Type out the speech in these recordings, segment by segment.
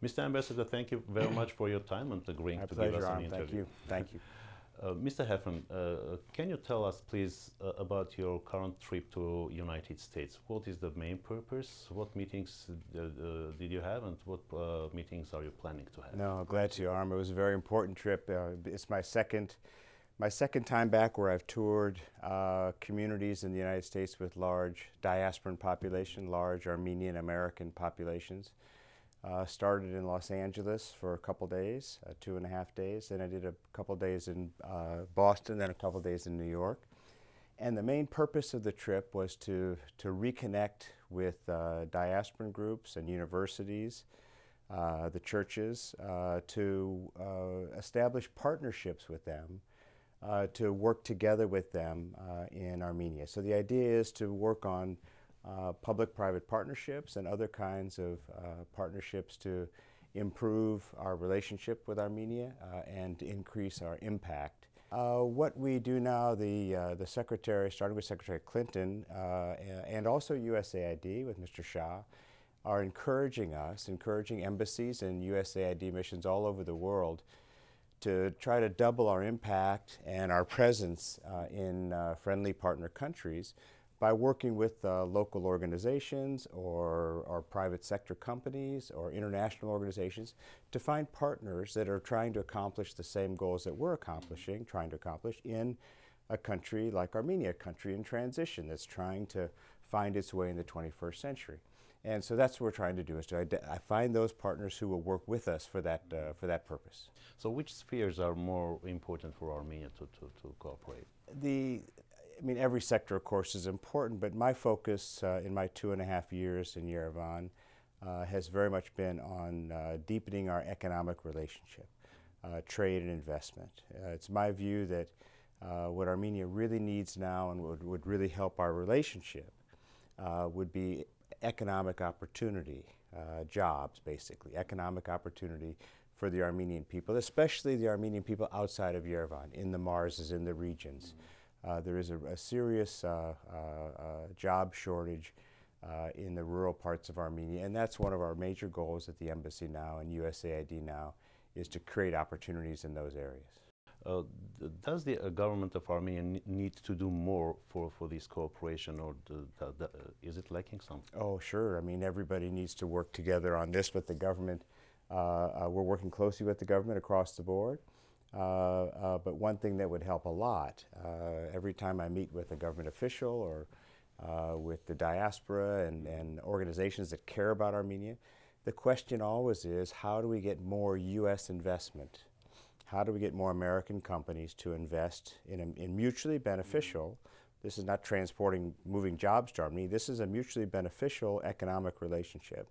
Mr. Ambassador, thank you very much for your time and agreeing to give us an interview. Thank you. Thank you. Mr. Heffern, can you tell us, please, about your current trip to United States? What is the main purpose? What meetings did you have, and what meetings are you planning to have? No, glad to, Arm. It was a very important trip. It's my second time back where I've toured communities in the United States with large diasporan population, large Armenian American populations. Started in Los Angeles for a couple days, 2.5 days. Then I did a couple days in Boston, then a couple days in New York. And the main purpose of the trip was to reconnect with diasporan groups and universities, the churches, to establish partnerships with them, to work together with them in Armenia. So the idea is to work on public-private partnerships and other kinds of partnerships to improve our relationship with Armenia and to increase our impact. What we do now, the Secretary, starting with Secretary Clinton and also USAID with Mr. Shah, are encouraging embassies and USAID missions all over the world to try to double our impact and our presence in friendly partner countries by working with local organizations or private sector companies or international organizations to find partners that are trying to accomplish the same goals that we're trying to accomplish in a country like Armenia, a country in transition that's trying to find its way in the 21st century. And so that's what we're trying to do, is to find those partners who will work with us for that purpose. So which spheres are more important for Armenia to cooperate? I mean, every sector, of course, is important, but my focus in my 2.5 years in Yerevan has very much been on deepening our economic relationship, trade and investment. It's my view that what Armenia really needs now and would really help our relationship would be economic opportunity, jobs, basically, economic opportunity for the Armenian people, especially the Armenian people outside of Yerevan, in the Marses, in the regions. There is a serious job shortage in the rural parts of Armenia, and that's one of our major goals at the embassy now and USAID now, is to create opportunities in those areas. Does the government of Armenia need to do more for this cooperation, or is it lacking something? Oh, sure. I mean, everybody needs to work together on this with the government. We're working closely with the government across the board. But one thing that would help a lot, every time I meet with a government official or with the diaspora and organizations that care about Armenia, the question always is, how do we get more U.S. investment? How do we get more American companies to invest in mutually beneficial, this is not moving jobs to Armenia, this is a mutually beneficial economic relationship.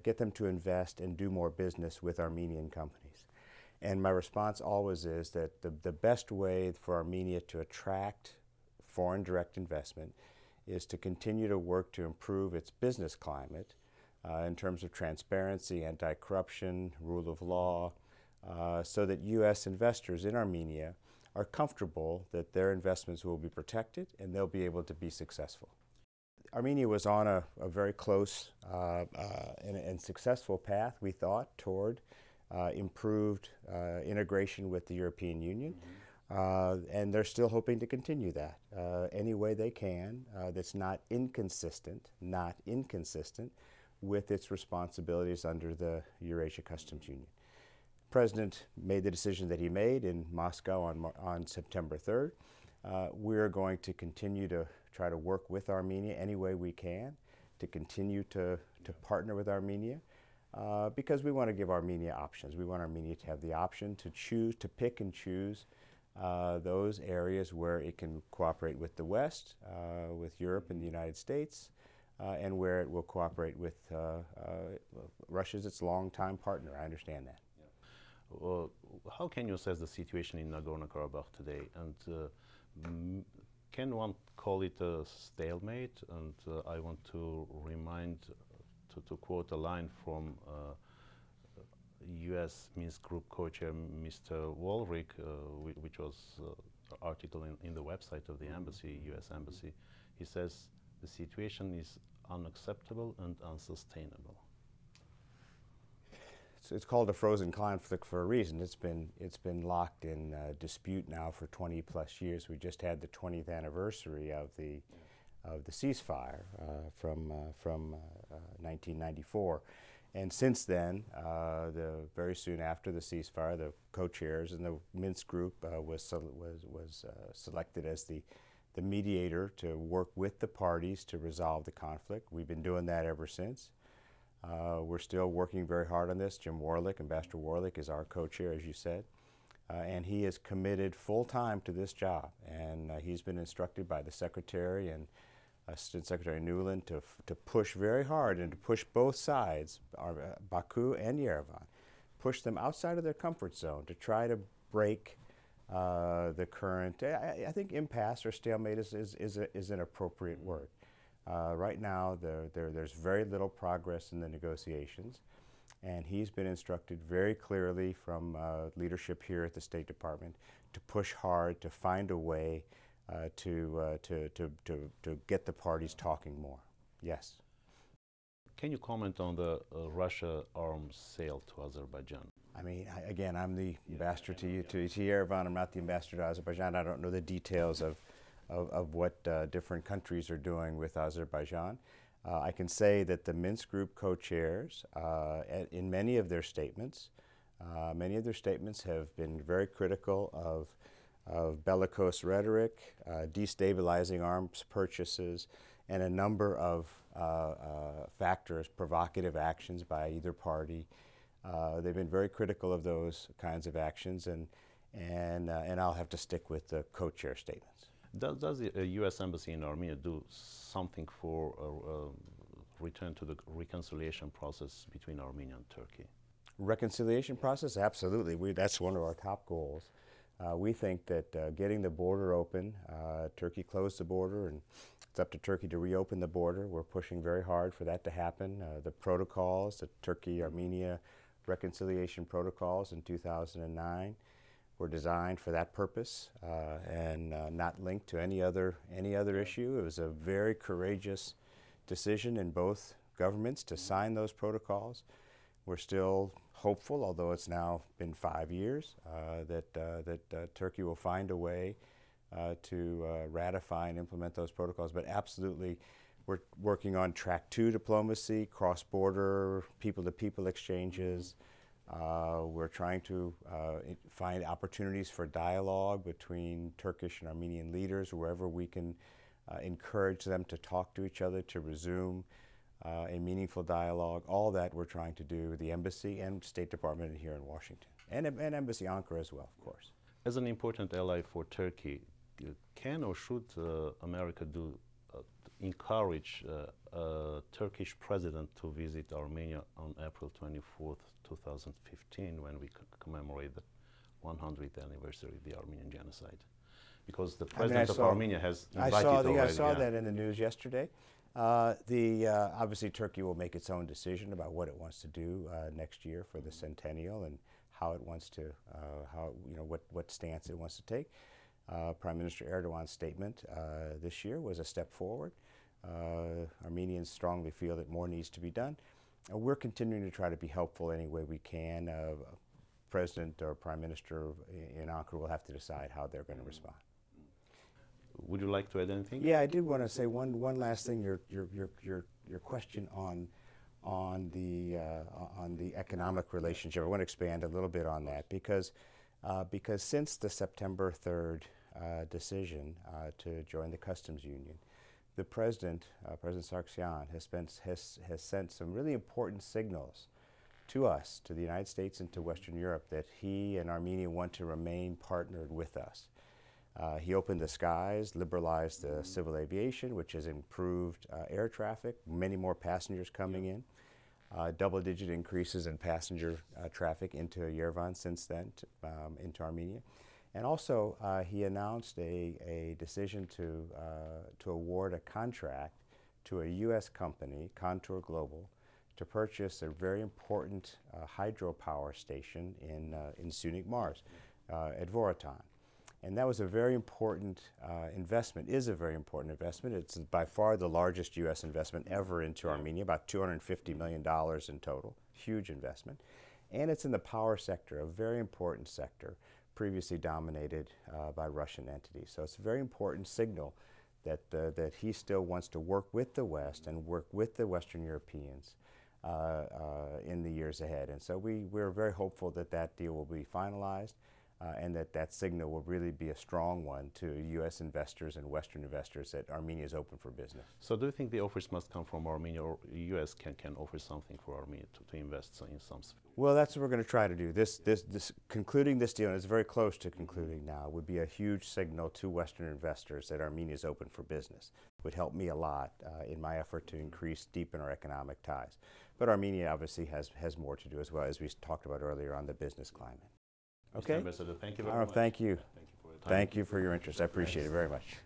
Get them to invest and do more business with Armenian companies. And my response always is that the best way for Armenia to attract foreign direct investment is to continue to work to improve its business climate in terms of transparency, anti-corruption, rule of law, so that U.S. investors in Armenia are comfortable that their investments will be protected and they'll be able to be successful. Armenia was on a very close and successful path, we thought, toward improved integration with the European Union. And they're still hoping to continue that any way they can that's not inconsistent with its responsibilities under the Eurasia Customs Union. The President made the decision that he made in Moscow on September 3rd. We're going to continue to try to work with Armenia any way we can, to continue to partner with Armenia, because we want to give Armenia options. We want Armenia to have the option to choose, to pick and choose those areas where it can cooperate with the West, with Europe and the United States, and where it will cooperate with Russia's its longtime partner. I understand that. Yeah. Well, how can you assess the situation in Nagorno-Karabakh today? And can one call it a stalemate? And I want to remind, to quote a line from U.S. Minsk Group co-chair Mr. Walrick, which was an article in the website of the embassy, U.S. embassy. He says, the situation is unacceptable and unsustainable. it's called a frozen conflict for a reason. It's been locked in dispute now for 20 plus years. We just had the 20th anniversary of the ceasefire from 1994, and since then, very soon after the ceasefire, the co-chairs and the Minsk group was selected as the mediator to work with the parties to resolve the conflict. We've been doing that ever since. We're still working very hard on this. Jim Warlick, Ambassador Warlick, is our co-chair, as you said, and he is committed full-time to this job. And he's been instructed by the Secretary and Assistant Secretary Nuland to push very hard and to push both sides, Baku and Yerevan, push them outside of their comfort zone to try to break the current, I think impasse or stalemate is an appropriate word. Right now, there's very little progress in the negotiations, and he's been instructed very clearly from leadership here at the State Department to push hard to find a way to get the parties talking more. Yes. Can you comment on the Russia arms sale to Azerbaijan? I mean, again, I'm the ambassador to Yerevan. I'm not the ambassador to Azerbaijan. I don't know the details of what different countries are doing with Azerbaijan. I can say that the Minsk group co-chairs, in many of their statements have been very critical of bellicose rhetoric, destabilizing arms purchases, and a number of factors, provocative actions by either party. They've been very critical of those kinds of actions, and I'll have to stick with the co-chair statements. Does the U.S. Embassy in Armenia do something for return to the reconciliation process between Armenia and Turkey? Reconciliation process? Absolutely. That's one of our top goals. We think that getting the border open, Turkey closed the border, and it's up to Turkey to reopen the border. We're pushing very hard for that to happen. The protocols, the Turkey-Armenia reconciliation protocols in 2009 were designed for that purpose and not linked to any other issue. It was a very courageous decision in both governments to sign those protocols. We're still hopeful, although it's now been 5 years, that Turkey will find a way to ratify and implement those protocols. But absolutely, we're working on track 2 diplomacy, cross-border, people-to-people exchanges. We're trying to find opportunities for dialogue between Turkish and Armenian leaders, wherever we can encourage them to talk to each other, to resume a meaningful dialogue. All that we're trying to do, the embassy and State Department here in Washington, and Embassy Ankara as well, of course. As an important ally for Turkey, can or should America encourage a Turkish president to visit Armenia on April 24th, 2015, when we commemorate the 100th anniversary of the Armenian genocide? Because the president of Armenia has invited already. I saw that in the news yesterday. Obviously, Turkey will make its own decision about what it wants to do next year for the centennial and how it wants to, what stance it wants to take. Prime Minister Erdogan's statement this year was a step forward. Armenians strongly feel that more needs to be done. We're continuing to try to be helpful any way we can. President or Prime Minister in Ankara will have to decide how they're going to respond. Would you like to add anything? Yeah, I did want to say one last thing. Your question on the economic relationship. I want to expand a little bit on that because since the September 3rd decision to join the customs union, the President Sargsyan, has sent some really important signals to us, to the United States and to Western Europe, that he and Armenia want to remain partnered with us. He opened the skies, liberalized the civil aviation, which has improved air traffic, many more passengers coming in, double-digit increases in passenger traffic into Yerevan since then, into Armenia. And also, he announced a decision to award a contract to a U.S. company, Contour Global, to purchase a very important hydropower station in Sunik Mars at Vorotan. And that was a very important investment, is a very important investment. It's by far the largest U.S. investment ever into Armenia, about $250 million in total, huge investment. And it's in the power sector, a very important sector, previously dominated by Russian entities. So it's a very important signal that he still wants to work with the West and work with the Western Europeans in the years ahead. And so we're very hopeful that that deal will be finalized and that signal will really be a strong one to U.S. investors and Western investors that Armenia is open for business. So do you think the offers must come from Armenia, or the U.S. can offer something for Armenia to invest in some? Well, that's what we're going to try to do. Concluding this deal, and it's very close to concluding now, would be a huge signal to Western investors that Armenia is open for business. It would help me a lot in my effort to deepen our economic ties. But Armenia obviously has more to do as well, as we talked about earlier on the business climate. Okay? Mr. Ambassador, thank you very much. Thank you. Thank you for your time. Thank you for your interest. I appreciate it very much.